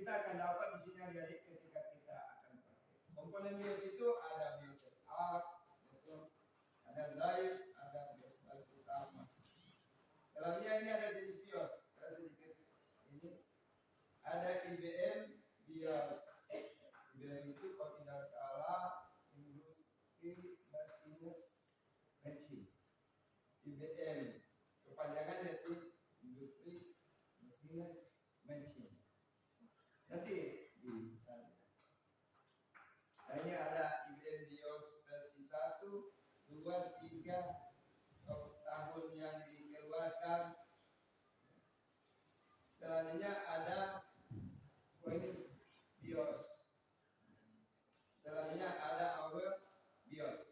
kita akan dapat di sini adik-adik ketika kita akan praktek. Komponen BIOS itu ada BIOS setup, ada drive, ada BIOS balik utama. Selanjutnya ini ada jenis BIOS. Saya sedikit ini ada IBM BIOS. IBM itu kalau tidak salah Industri Machinist Machine. IBM kepanjangannya sih Industri Machinist Machine. Nanti dicari. Nah, ini ada IBM BIOS versi 1, 2, 3 tahun yang dikeluarkan. Selanjutnya ada Phoenix BIOS. Selanjutnya ada Our BIOS.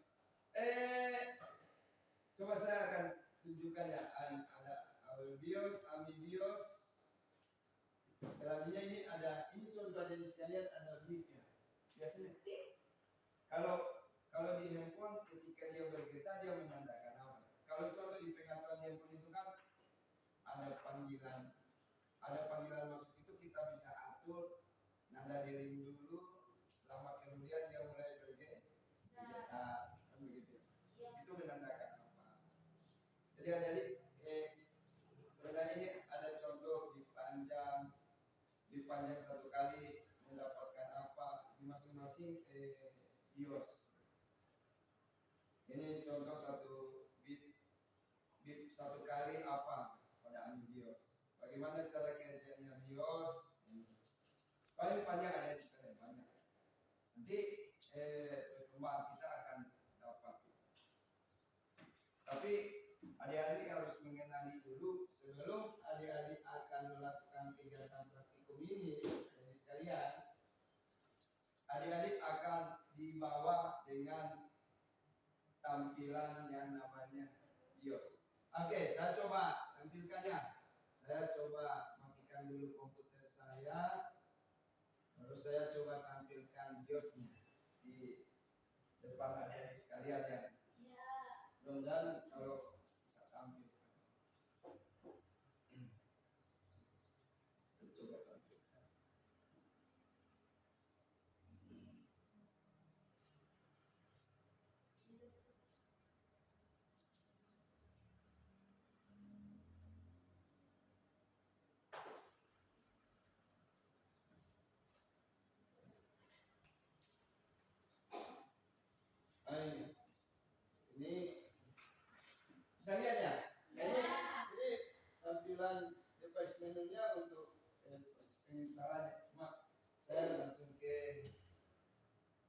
Coba saya akan tunjukkan ya. Ada Our BIOS, AMI BIOS. Selanjutnya ini contoh jadi sekalian ada bibnya. Biasanya kalau di handphone ketika dia bergetar dia menandakan apa? Kalau contoh di pengaturan handphone itu kan ada panggilan masuk itu kita bisa atur nada di ring dulu, lama kemudian dia mulai bergetar, kan begitu. Itu menandakan apa? Jadi adik-adik, sebenarnya ini ada contoh dipanjang satu kali mendapatkan apa di masing-masing BIOS. Ini contoh satu bit satu kali apa pada AMI BIOS. Bagaimana cara kerjanya BIOS? Paling panjang ada di sana banyak. Nanti perkembangan kita akan dapat. Tapi adik-adik harus mengenali dulu sebelum adik-adik akan melakukan kegiatan praktikum ini. Jadi sekalian, adik-adik akan dibawa dengan tampilan yang namanya BIOS. Oke, saya coba tampilkannya. Saya coba matikan dulu komputer saya. Lalu saya coba tampilkan BIOS-nya di depan adik-adik sekalian ya. Mudah-mudahan kalau bisa tampilkan. Saya coba tampilkan. Ini bisa lihat ya? Ini tampilan device menunya untuk penginstalan. Cuma saya langsung ke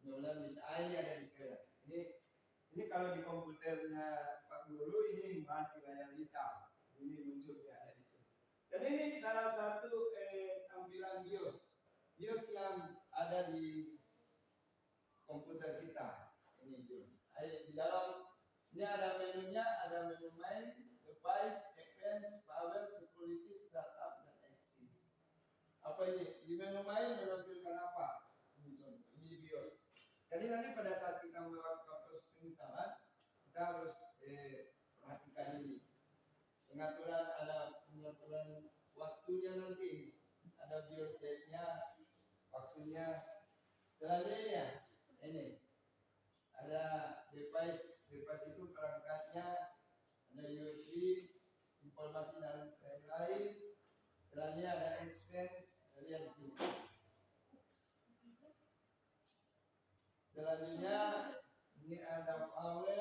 mudah-mudahan bisa ada di sekarang. Ini kalau di komputernya Pak Guru ini mati layar hitam. Ini muncul ya ada di sini. Dan ini salah satu tampilan BIOS yang ada di komputer kita. Ini BIOS. Di dalam ini ada menunya, ada menu main, device, advanced, power, security, startup, dan exist. Apa ini? Di menu main menampilkan apa? Ini contoh, ini BIOS. Jadi nanti pada saat kita melakukan proses penginstalan, kita harus perhatikan ini. Ada pengaturan waktunya nanti. Ada BIOS date-nya, waktunya. Selanjutnya ini ada device itu perangkatnya, ada USB, informasi dan lain-lain. Selanjutnya ada expense, lihat di sini. Selanjutnya ini ada power,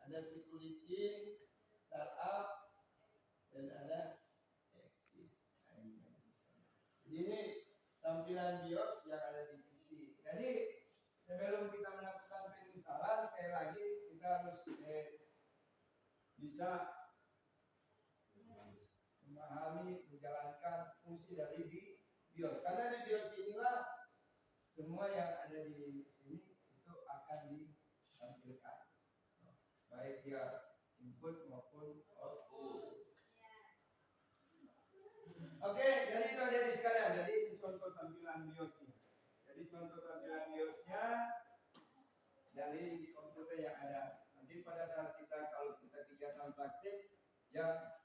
ada security, startup, dan ada exit. Ini tampilan BIOS yang ada di PC. Jadi sebelum kita melakukan penginstalan, sekali lagi kita harus bisa memahami, menjalankan fungsi dari BIOS. Karena di BIOS inilah semua yang ada di sini itu akan ditampilkan, baik dia input maupun output. Oke, jadi itu adik sekalian. Jadi ini contoh tampilan BIOS-nya. Jadi contoh tampilan BIOS-nya dari komputer yang ada. Nanti pada saat kalau kita kegiatan praktik yang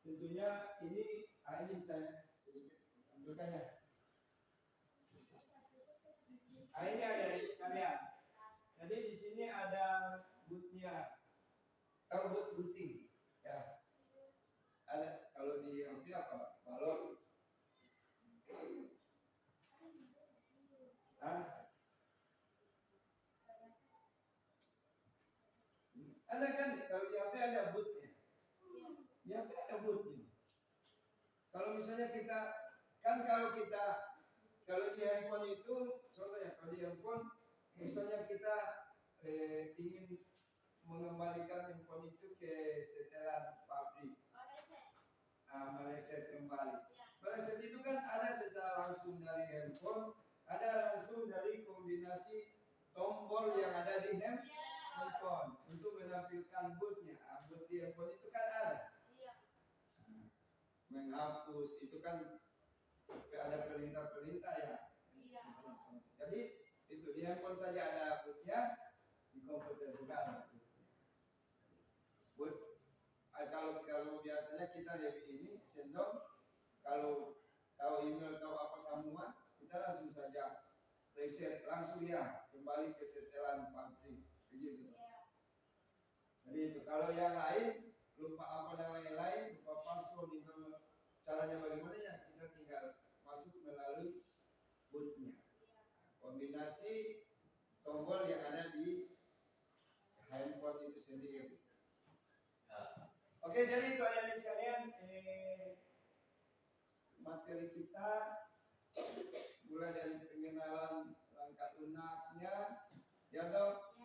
tentunya ini saya sedikit tampilkan ya. Nah, ini adik-adik sekalian. Jadi di sini ada bootnya, boot booting, ya. Ada kalau di MP apa? Balon. Ada kan kalau di HP ada bootnya. Di HP ada bootnya. Kalau misalnya kita kan kalau di handphone itu contohnya kalau di handphone misalnya kita ingin mengembalikan handphone itu ke setelan pabrik, meleset kembali. Meleset itu kan ada secara langsung dari handphone, ada langsung dari kombinasi tombol yang ada di handphone untuk menampilkan bootnya. Boot di handphone itu kan ada. Menghapus itu kan ada perintah-perintah ya. Jadi itu di handphone saja ada bootnya, di komputer juga ada bootnya. Boot, kalau biasanya kita lebih ini cenderung kalau tahu email tahu apa semua kita langsung saja reset langsung ya kembali ke setelan pabrik begitu. Jadi itu kalau yang lain lupa apa dan lain-lain lupa password itu caranya bagaimana ya kita tinggal masuk melalui bootnya. Kombinasi tombol yang ada di handphone itu sendiri. Oke, jadi itu adik sekalian materi kita mulai dari pengenalan perangkat lunaknya, ya toh.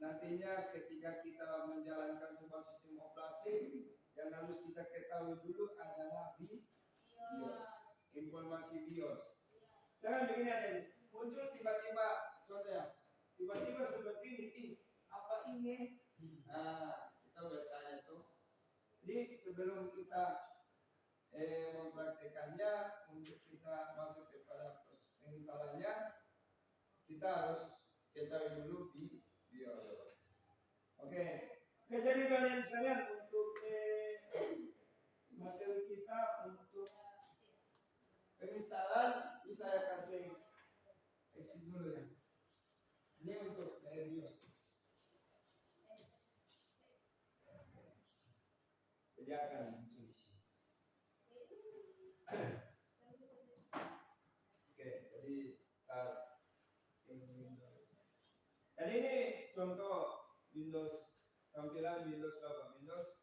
Nantinya ketika kita menjalankan sebuah sistem operasi yang harus kita ketahui dulu adalah BIOS, informasi BIOS. Jangan begini aja, muncul tiba-tiba, contohnya, tiba-tiba seperti ini, apa ini? Nah, kita bertanya tuh. Jadi sebelum kita mempraktekannya, untuk kita masuk kepada proses penginstalannya, kita harus ketahui dulu BIOS. Oke, jadi kalian sekalian untuk materi kita untuk penginstalan ini saya kasih exit dulu ya. Ini untuk BIOS. Jadi akan muncul di sini. Oke, jadi start in Windows. Jadi ini contoh Windows, tampilan Windows berapa? Windows